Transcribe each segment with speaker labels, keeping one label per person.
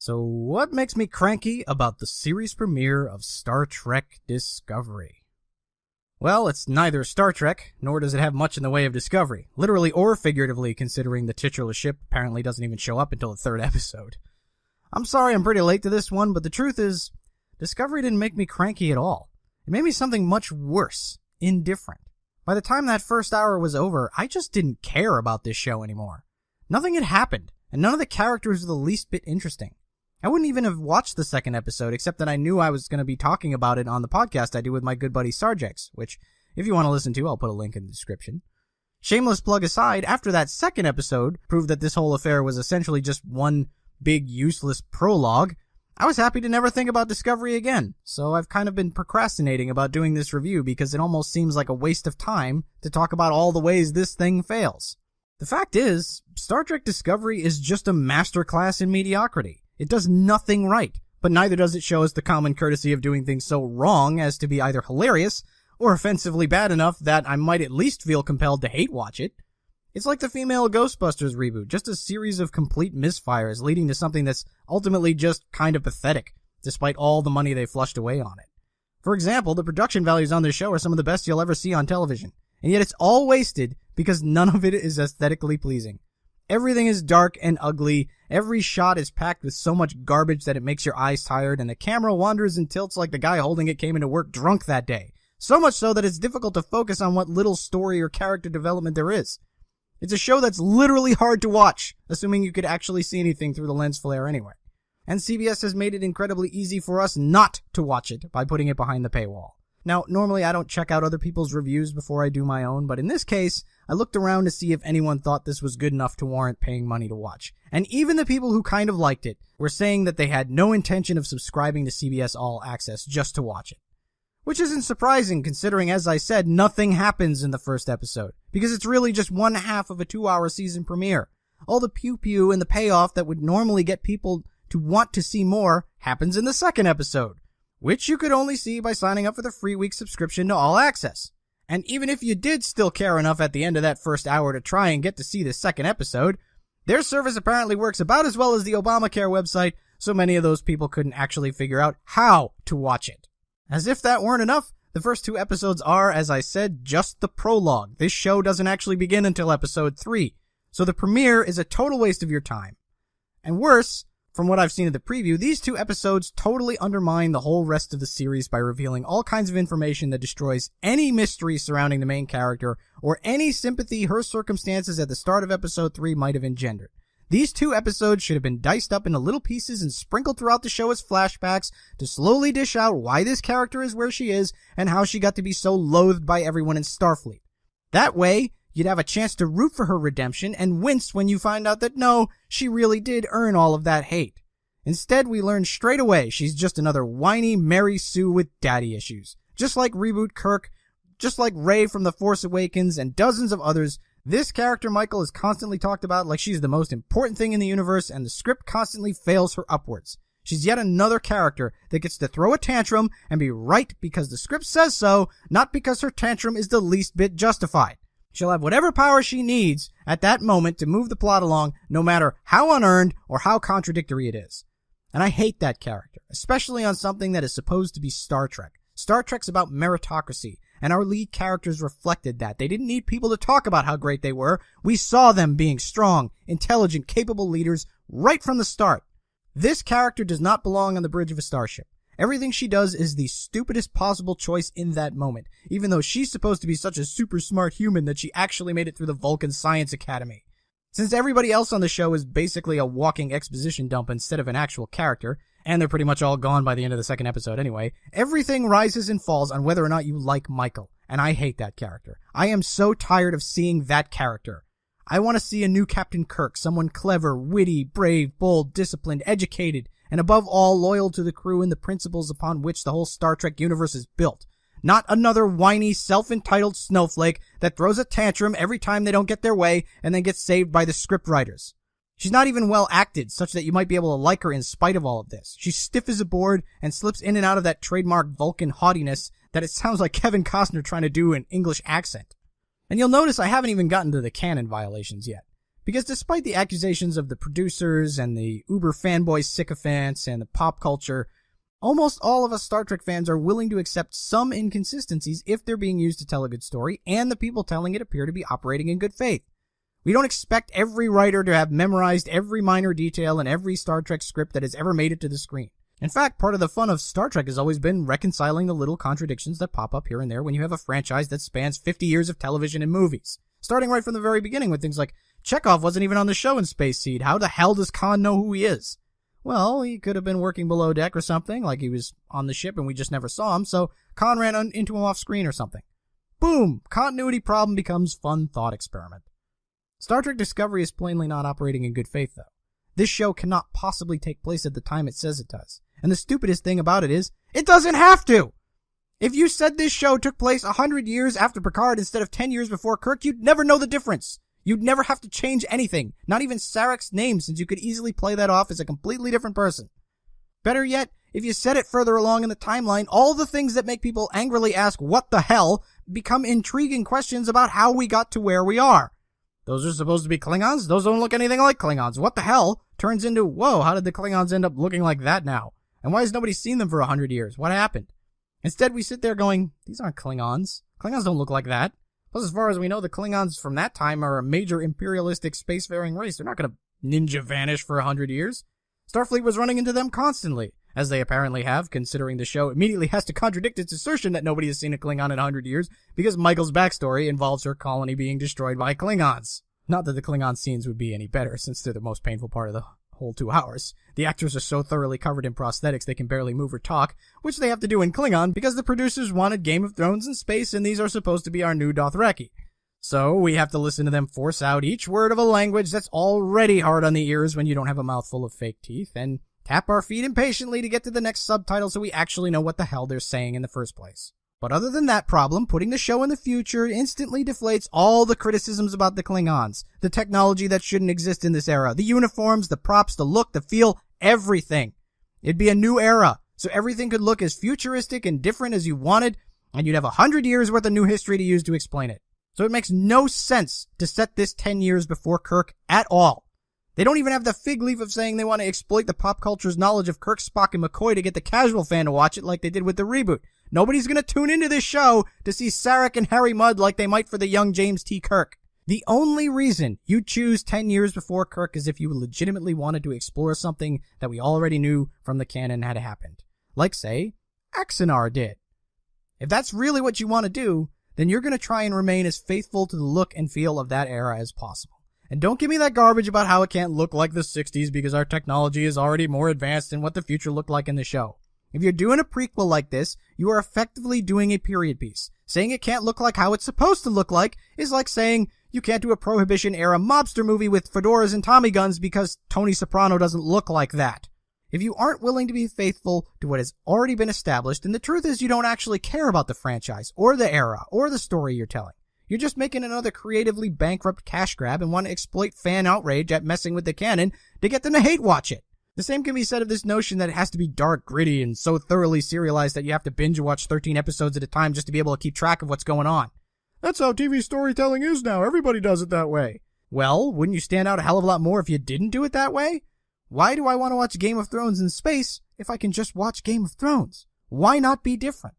Speaker 1: So what makes me cranky about the series premiere of Star Trek Discovery? Well, it's neither Star Trek, nor does it have much in the way of Discovery, literally or figuratively, considering the titular ship apparently doesn't even show up until the third episode. I'm sorry I'm pretty late to this one, but the truth is, Discovery didn't make me cranky at all. It made me something much worse, indifferent. By the time that first hour was over, I just didn't care about this show anymore. Nothing had happened, and none of the characters were the least bit interesting. I wouldn't even have watched the second episode, except that I knew I was going to be talking about it on the podcast I do with my good buddy Sargex, which, if you want to listen to, I'll put a link in the description. Shameless plug aside, after that second episode proved that this whole affair was essentially just one big useless prologue, I was happy to never think about Discovery again, so I've kind of been procrastinating about doing this review because it almost seems like a waste of time to talk about all the ways this thing fails. The fact is, Star Trek Discovery is just a masterclass in mediocrity. It does nothing right, but neither does it show us the common courtesy of doing things so wrong as to be either hilarious or offensively bad enough that I might at least feel compelled to hate watch it. It's like the female Ghostbusters reboot, just a series of complete misfires leading to something that's ultimately just kind of pathetic, despite all the money they flushed away on it. For example, the production values on this show are some of the best you'll ever see on television, and yet it's all wasted because none of it is aesthetically pleasing. Everything is dark and ugly, every shot is packed with so much garbage that it makes your eyes tired, and the camera wanders and tilts like the guy holding it came into work drunk that day. So much so that it's difficult to focus on what little story or character development there is. It's a show that's literally hard to watch, assuming you could actually see anything through the lens flare anyway. And CBS has made it incredibly easy for us not to watch it by putting it behind the paywall. Now, normally I don't check out other people's reviews before I do my own, but in this case, I looked around to see if anyone thought this was good enough to warrant paying money to watch. And even the people who kind of liked it were saying that they had no intention of subscribing to CBS All Access just to watch it. Which isn't surprising considering, as I said, nothing happens in the first episode, because it's really just one half of a 2-hour season premiere. All the pew-pew and the payoff that would normally get people to want to see more happens in the second episode, which you could only see by signing up for the free week subscription to All Access. And even if you did still care enough at the end of that first hour to try and get to see the second episode, their service apparently works about as well as the Obamacare website, so many of those people couldn't actually figure out how to watch it. As if that weren't enough, the first 2 episodes are, as I said, just the prologue. This show doesn't actually begin until episode 3, so the premiere is a total waste of your time. And worse, from what I've seen of the preview, these 2 episodes totally undermine the whole rest of the series by revealing all kinds of information that destroys any mystery surrounding the main character or any sympathy her circumstances at the start of episode 3 might have engendered. These 2 episodes should have been diced up into little pieces and sprinkled throughout the show as flashbacks to slowly dish out why this character is where she is and how she got to be so loathed by everyone in Starfleet. That way, you'd have a chance to root for her redemption and wince when you find out that no, she really did earn all of that hate. Instead, we learn straight away she's just another whiny Mary Sue with daddy issues. Just like Reboot Kirk, just like Rey from The Force Awakens, and dozens of others, this character, Michael, is constantly talked about like she's the most important thing in the universe, and the script constantly fails her upwards. She's yet another character that gets to throw a tantrum and be right because the script says so, not because her tantrum is the least bit justified. She'll have whatever power she needs at that moment to move the plot along, no matter how unearned or how contradictory it is. And I hate that character, especially on something that is supposed to be Star Trek. Star Trek's about meritocracy, and our lead characters reflected that. They didn't need people to talk about how great they were. We saw them being strong, intelligent, capable leaders right from the start. This character does not belong on the bridge of a starship. Everything she does is the stupidest possible choice in that moment, even though she's supposed to be such a super smart human that she actually made it through the Vulcan Science Academy. Since everybody else on the show is basically a walking exposition dump instead of an actual character, and they're pretty much all gone by the end of the second episode anyway, everything rises and falls on whether or not you like Michael, and I hate that character. I am so tired of seeing that character. I want to see a new Captain Kirk, someone clever, witty, brave, bold, disciplined, educated, and above all loyal to the crew and the principles upon which the whole Star Trek universe is built. Not another whiny, self-entitled snowflake that throws a tantrum every time they don't get their way and then gets saved by the scriptwriters. She's not even well acted, such that you might be able to like her in spite of all of this. She's stiff as a board and slips in and out of that trademark Vulcan haughtiness that it sounds like Kevin Costner trying to do an English accent. And you'll notice I haven't even gotten to the canon violations yet. Because despite the accusations of the producers and the uber fanboy sycophants and the pop culture, almost all of us Star Trek fans are willing to accept some inconsistencies if they're being used to tell a good story, and the people telling it appear to be operating in good faith. We don't expect every writer to have memorized every minor detail in every Star Trek script that has ever made it to the screen. In fact, part of the fun of Star Trek has always been reconciling the little contradictions that pop up here and there when you have a franchise that spans 50 years of television and movies. Starting right from the very beginning with things like, Chekhov wasn't even on the show in Space Seed. How the hell does Khan know who he is? Well, he could have been working below deck or something, like he was on the ship and we just never saw him, so Khan ran into him off screen or something. Boom! Continuity problem becomes fun thought experiment. Star Trek Discovery is plainly not operating in good faith, though. This show cannot possibly take place at the time it says it does. And the stupidest thing about it is, it doesn't have to! If you said this show took place 100 years after Picard instead of 10 years before Kirk, you'd never know the difference. You'd never have to change anything, not even Sarek's name, since you could easily play that off as a completely different person. Better yet, if you set it further along in the timeline, all the things that make people angrily ask what the hell become intriguing questions about how we got to where we are. Those are supposed to be Klingons? Those don't look anything like Klingons. What the hell turns into, whoa, how did the Klingons end up looking like that now? And why has nobody seen them for 100 years? What happened? Instead, we sit there going, these aren't Klingons. Klingons don't look like that. Plus, as far as we know, the Klingons from that time are a major imperialistic spacefaring race. They're not going to ninja vanish for 100 years. Starfleet was running into them constantly, as they apparently have, considering the show immediately has to contradict its assertion that nobody has seen a Klingon in 100 years, because Michael's backstory involves her colony being destroyed by Klingons. Not that the Klingon scenes would be any better, since they're the most painful part of the whole 2 hours. The actors are so thoroughly covered in prosthetics they can barely move or talk, which they have to do in Klingon because the producers wanted Game of Thrones in space and these are supposed to be our new Dothraki. So we have to listen to them force out each word of a language that's already hard on the ears when you don't have a mouthful of fake teeth, and tap our feet impatiently to get to the next subtitle so we actually know what the hell they're saying in the first place. But other than that problem, putting the show in the future instantly deflates all the criticisms about the Klingons, the technology that shouldn't exist in this era, the uniforms, the props, the look, the feel, everything. It'd be a new era, so everything could look as futuristic and different as you wanted, and you'd have 100 years worth of new history to use to explain it. So it makes no sense to set this 10 years before Kirk at all. They don't even have the fig leaf of saying they want to exploit the pop culture's knowledge of Kirk, Spock, and McCoy to get the casual fan to watch it like they did with the reboot. Nobody's going to tune into this show to see Sarek and Harry Mudd like they might for the young James T. Kirk. The only reason you choose 10 years before Kirk is if you legitimately wanted to explore something that we already knew from the canon had happened. Like, say, Axanar did. If that's really what you want to do, then you're going to try and remain as faithful to the look and feel of that era as possible. And don't give me that garbage about how it can't look like the 60s because our technology is already more advanced than what the future looked like in the show. If you're doing a prequel like this, you are effectively doing a period piece. Saying it can't look like how it's supposed to look like is like saying you can't do a Prohibition-era mobster movie with fedoras and Tommy guns because Tony Soprano doesn't look like that. If you aren't willing to be faithful to what has already been established, then the truth is you don't actually care about the franchise, or the era, or the story you're telling. You're just making another creatively bankrupt cash grab and want to exploit fan outrage at messing with the canon to get them to hate watch it. The same can be said of this notion that it has to be dark, gritty, and so thoroughly serialized that you have to binge watch 13 episodes at a time just to be able to keep track of what's going on. That's how TV storytelling is now. Everybody does it that way. Well, wouldn't you stand out a hell of a lot more if you didn't do it that way? Why do I want to watch Game of Thrones in space if I can just watch Game of Thrones? Why not be different?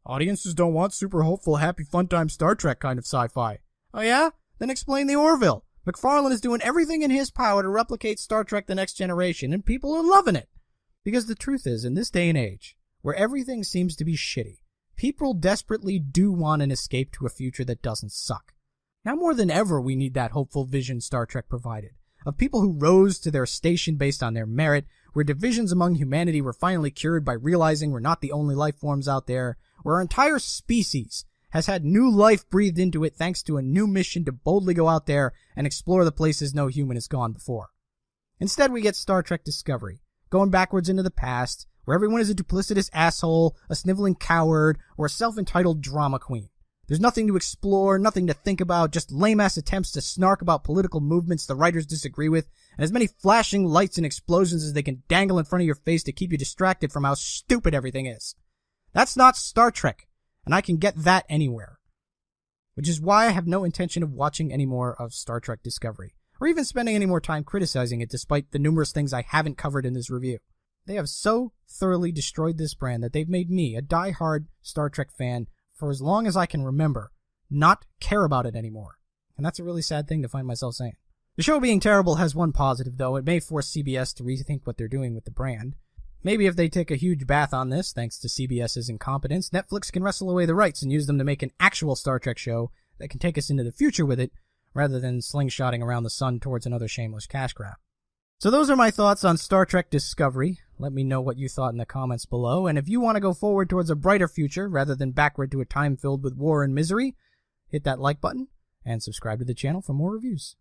Speaker 1: Audiences don't want super hopeful, happy, fun time Star Trek kind of sci-fi. Oh yeah? Then explain the Orville. McFarlane is doing everything in his power to replicate Star Trek The Next Generation, and people are loving it. Because the truth is, in this day and age, where everything seems to be shitty, people desperately do want an escape to a future that doesn't suck. Now more than ever, we need that hopeful vision Star Trek provided, of people who rose to their station based on their merit, where divisions among humanity were finally cured by realizing we're not the only life forms out there, where our entire species has had new life breathed into it thanks to a new mission to boldly go out there and explore the places no human has gone before. Instead, we get Star Trek Discovery, going backwards into the past, where everyone is a duplicitous asshole, a sniveling coward, or a self-entitled drama queen. There's nothing to explore, nothing to think about, just lame-ass attempts to snark about political movements the writers disagree with, and as many flashing lights and explosions as they can dangle in front of your face to keep you distracted from how stupid everything is. That's not Star Trek, and I can get that anywhere. Which is why I have no intention of watching any more of Star Trek Discovery, or even spending any more time criticizing it despite the numerous things I haven't covered in this review. They have so thoroughly destroyed this brand that they've made me, a die-hard Star Trek fan for as long as I can remember, not care about it anymore. And that's a really sad thing to find myself saying. The show being terrible has one positive, though. It may force CBS to rethink what they're doing with the brand. Maybe if they take a huge bath on this, thanks to CBS's incompetence, Netflix can wrestle away the rights and use them to make an actual Star Trek show that can take us into the future with it, rather than slingshotting around the sun towards another shameless cash grab. So those are my thoughts on Star Trek Discovery. Let me know what you thought in the comments below, and if you want to go forward towards a brighter future rather than backward to a time filled with war and misery, hit that like button and subscribe to the channel for more reviews.